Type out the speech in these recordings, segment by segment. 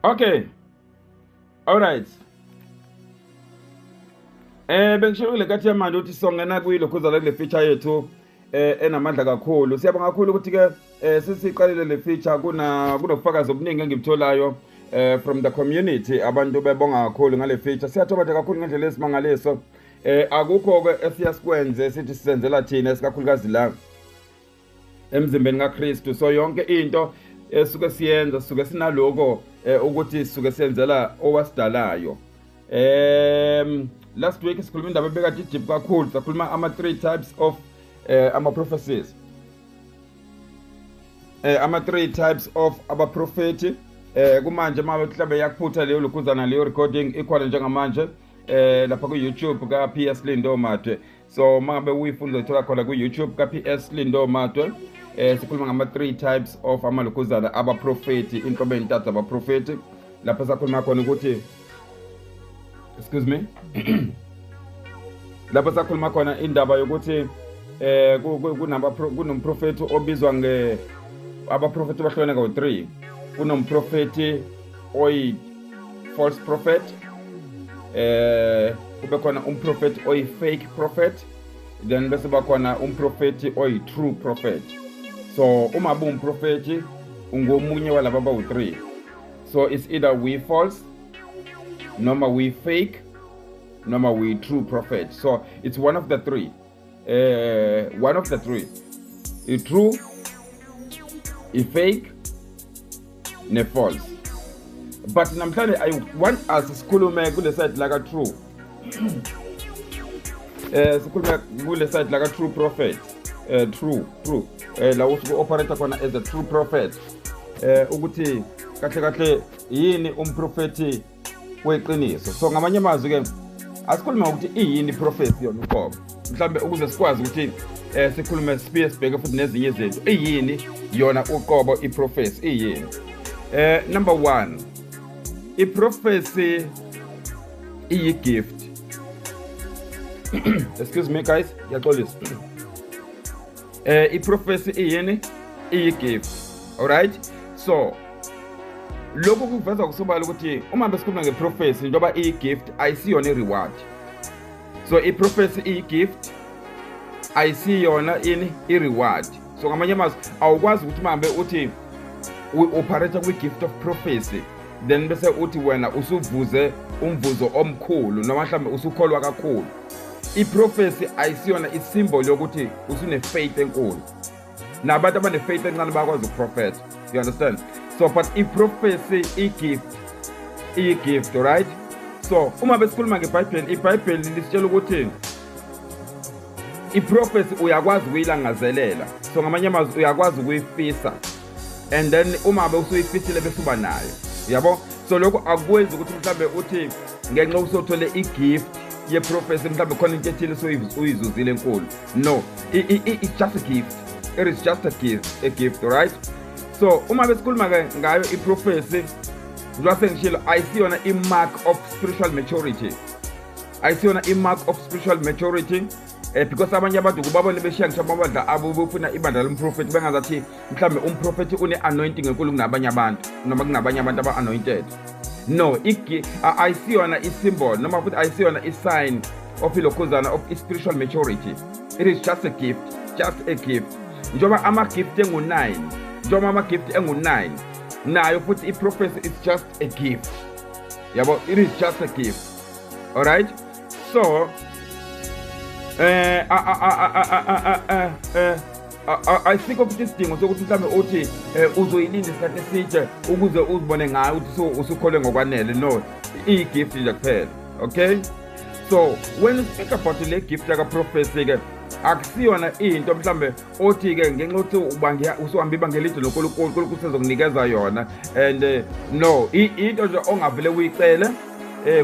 Okay, all right. Bengisho kule kathi manje uthi songena kuyilokhuza la kule feature yethu enamandla kakhulu. Siyabonga kakhulu ukuthi ke sesiqalile le feature kunobufakazi obuningi engibtholayo from the community. Abantu bebonga kakhulu ngale feature. Siyathoba kakhulu ngendlela esimangaliso. Akukho ke esiyasikwenze sithi sisenzela thina esikakhulukazi la emzimbeni kaKristu. So yonke into esuke siyenza suke sinaloko ukuthi suke siyenzela owasidalayo. Last week sikhuluma indaba ebekade deep kakhulu, sakhuluma ama-3 types of ama-prophecies. Ama-3 types of abaprofeti. Kumanje mhlawumbe yakuphutha leyo lokhuzana leyo recording ikhona njengamanje lapha ku-YouTube ka-PS Lindo Matwe. So mangabe uyifunda ithola khona ku-YouTube ka-PS Lindo Matwe. Sikhuluma ngama-3 types of amalokhuzana abaprofeti, inhlobo ezintathu abaprofeti. Lapha sakhuluma khona ukuthi excuse me. Lapha sakhuluma khona indaba yokuthi kunomprofeti obizwa abaprofeti bahlukene ngo-3. Kunomprofeti oyi false prophet, kube khona umprofeti oyi fake prophet, then bese bakhona umprofeti oyi true prophet. So uma umprofeti ungomunye walaba bawu-3. So it's either we false, noma we fake, noma we true prophet. So it's one of the 3. One of the 3. A true, a fake, ne false. But namhlanje I want us sikhulume kule side like a true. Sikhulume kule side like a true prophet. True. La usuku operate khona as a true prophet. Ukuthi kahle yini umprofeti weqiniso. So ngamanye amazwi ke asikhuluma ukuthi iyini prophecy yona uqobo. Mhlambe ukuze sikwazi ukuthi sikhulume sibheke futhi nezinye izinto. Iyini yona uqobo prophecy iyini? Number 1. Prophecy is gift. Excuse me guys, yaxolisa. Prophecy iyini? Gift. All right? So lokho kuveza kusobala ukuthi uma besikhuluma ngeprofecy njengoba gift ayisiyona reward. So prophecy gift ayisiyona reward. So ngamanye amazwi awukwazi ukuthi mambe uthi operate kwi-gift of prophecy then bese uthi wena usuvuze umvuzo omkhulu noma mhlambe usukholwa kakhulu. Prophecy ayisiyona isymbol yokuthi usune faith enkulu. Nabantu abane faith encane bakwazi ukuprofet. You understand? So but prophecy gift, right? So uma besikhuluma ngeBhayibheli, iBhayibheli lisitshela ukuthi prophecy uyakwazi ukuyilangazelela. So ngamanye amazwi uyakwazi ukuyifisa. And then uma usuyifisile bese uba nayo. Yabo? So lokho akwenzi ukuthi mhlambe uthi ngenxa usothola igift ye-prophecy mhlambe khona into ethile uyizuzile enkulu. No, it's just a gift. It is just a gift, right? So uma besikhuluma ngayo prophecy njengoba ngishilo ayisiyona mark of spiritual maturity. Ayisiyona mark of spiritual maturity because abanye abantu kubabone beshiya ngisho amabandla abo befuna ibandla lomprofeti bengazathi mhlambe umprofeti une-anointing enkulu kunabanye abantu noma kunabanye abantu aba-anointed. No, ayisiyona isymbol noma futhi ayisiyona isign of ilokhuzana of spiritual maturity. It is just a gift, just a gift. Njengoba ama-gift engu-9, njengoba ama-gift engu-9 nayo futhi prophecy is just a gift. Yabo, it is just a gift. All right? So I think of this thing sokuthi mhlambe uthi uzoyilinda isikhathi eside ukuze uzibone ngayo ukuthi usukholwe ngokwanele. No, gift nje kuphela. Okay? So when you speak about le gift yaka prophecy ke akusiyona into mhlambe othi ke ngenxa ukuthi usuhamba ibangelithi loNkulunkulu kusezokunikeza yona and no, into nje ongavele uyicele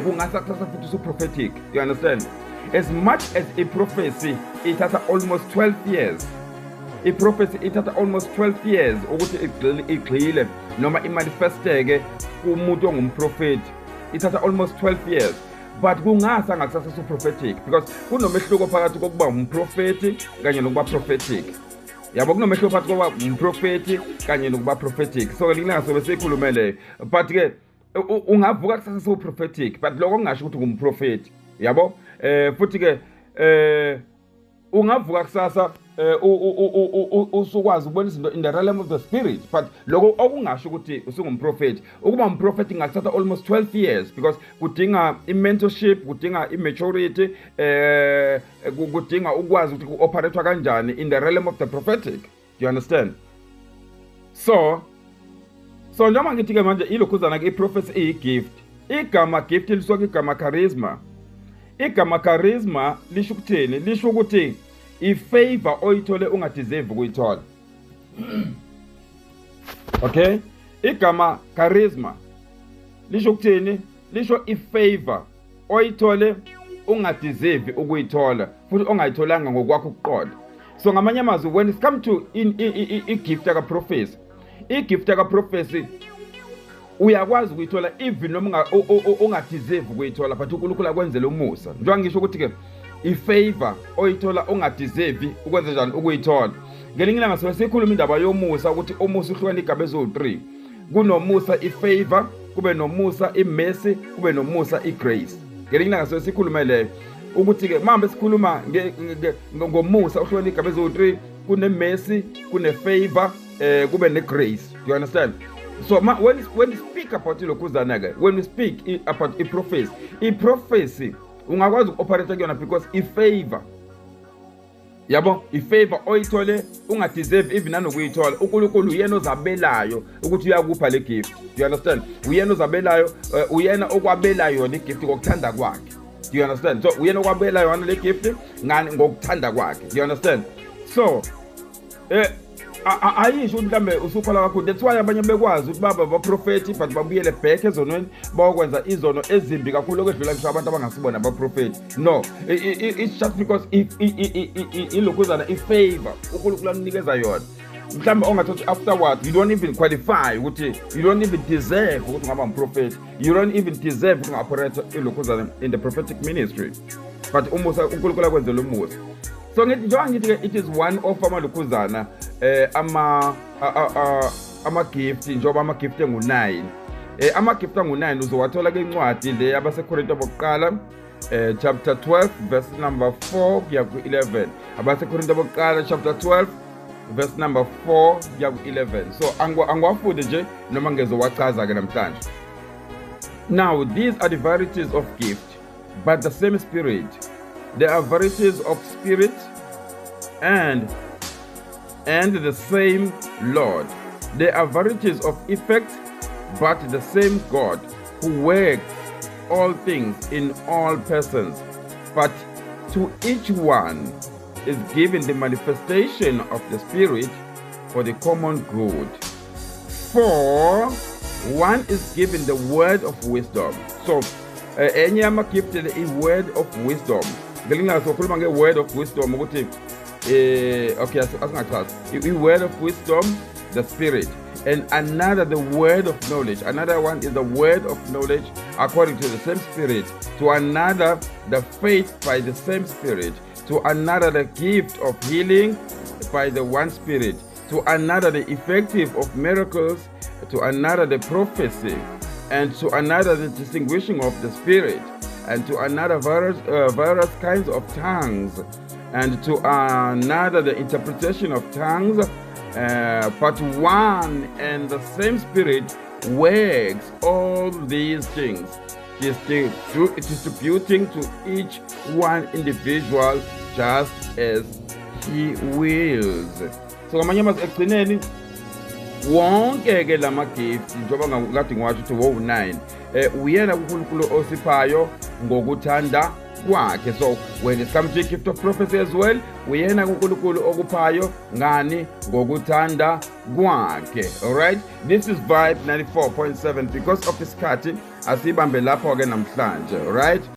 kungasakusasa futhi usuprophetic. You understand? As much as a prophecy it has almost 12 years. A prophecy it has almost 12 years ukuthi igxile noma imanifesteke kumuntu ongumprofeti. It has almost 12 years. But kungasa ngakusasa prophetic because kunomehluko phakathi kokuba umprofeti kanye nokuba prophetic. Yabo kunomehluko phakathi kokuba umprofeti kanye nokuba prophetic. So ngilanga sobe sikhulumele but ke ungavuka kusasa sewuprophetic but lokho kungasho ukuthi ngumprofeti yabo futhi ke ungavuka kusasa usukwazi ukubona izinto in the realm of the spirit but lokho okungasho ukuthi usungumprofeti. Ukuba umprofeti ngakuthatha almost 12 years because kudinga i-mentorship, kudinga i-maturity, kudinga ukwazi ukuthi ku-operate kanjani in the realm of the prophetic. Do you understand? So njengoba ngithi ke manje ilokhuzana ke i-prophecy iyi-gift. Igama gift lisuka igama charisma. Igama charisma lisho ukuthini? Lisho ukuthi i-favor oyithole ungadeserve ukuyithola. Okay? Igama charisma lisho ukuthini? Lisho i-favor oyithole ungadeserve ukuyithola futhi ongayitholanga ngokwakho ukuqonda. So ngamanye amazwi when it comes to i-gift ka-prophecy, i-gift ka-prophecy uyakwazi ukuyithola even noma ungadeserve ukuyithola but uNkulunkulu akwenzele umusa. Njengoba ngisho ukuthi ke i-favor oyithola ungadeserve ukwenza njani ukuyithola. Ngelinye ilanga sikhuluma indaba yomusa ukuthi umusa uhlukana igaba ezo3. Kunomusa i-favor, kube nomusa i-mercy, kube nomusa i-grace. Ngelinye ilanga sikhuluma leyo ukuthi ke manje sikhuluma ngomusa uhlukana igaba ezo3, kune-mercy, kune-favor, kube ne-grace. Do you understand? So when we speak about ilokhuzana, when we speak about i-prophecy ungakwazi uku-operate kuyona because i-favor yabo i-favor oyithole ungadeserve even nanokuyithola. uNkulunkulu uyena ozabelayo ukuthi uyakupha le gift. Do you understand? Uyena ozabelayo, uyena okwabelayo yona igift ngokuthanda kwakhe. Do you understand? So uyena okwabelayo yona le gift ngani ngokuthanda kwakhe. Do you understand? So ayisho ukuthi mhlambe usukhala kakhulu. That's why abanye bekwazi ukuthi baba abaprofeti but babuyele back ezonweni bakwenza izono ezimbi kakhulu okwedlula ngisho abantu abangasibona abaprofeti. No, it's just because ilokhuzana i-favor uNkulunkulu anikeza yona. Mhlambe ongathothi afterward you don't even qualify ukuthi you don't even deserve ukuthi ungaba umprofeti. You don't even deserve ukuthi unga-operate ilokhuzana in the prophetic ministry. But umusa uNkulunkulu akwenzela umusa. So njengoba ngithi ke it is one of amalokhuzana ama-gift njengoba ama-gift engu-9. Ama-gift angu-9 uzowathola kwincwadi le yabaseKorinto bokuqala chapter 12 verse number 4 kuya ku-11. AbaseKorinto bokuqala chapter 12 verse number 4 kuya ku-11. So angiwafundi nje noma ngezowachaza-ke namhlanje. Now these are the varieties of gift but the same spirit. There are varieties of spirit and the same Lord. There are varieties of effect, but the same God who works all things in all persons. But to each one is given the manifestation of the Spirit for the common good. For one is given the word of wisdom. So, any ama gifted a word of wisdom. Ngelinga sokhuluma nge-word of wisdom ukuthi okay asingachaza i-word of wisdom the spirit and another the word of knowledge. Another one is the word of knowledge according to the same spirit. To another the faith by the same spirit. To another the gift of healing by the one spirit. To another the effective of miracles. To another the prophecy. And to another the distinguishing of the spirit. And to another various kinds of tongues, and to another the interpretation of tongues. But one and the same Spirit works all these things, distributing to each one individual just as He wills. So ngamanye amazwi ekugcineni wonke ke lama-gift njengoba ngakade ngiwatsho ukuthi wo-9 uyena uNkulunkulu osiphayo ngokuthanda kwakhe. So when it comes to the gift of prophecy as well, uyena uNkulunkulu okuphayo ngani ngokuthanda kwakhe. Alright, this is Vibe 94.7 because of isikhathi asibambe lapho ke namhlanje. Alright.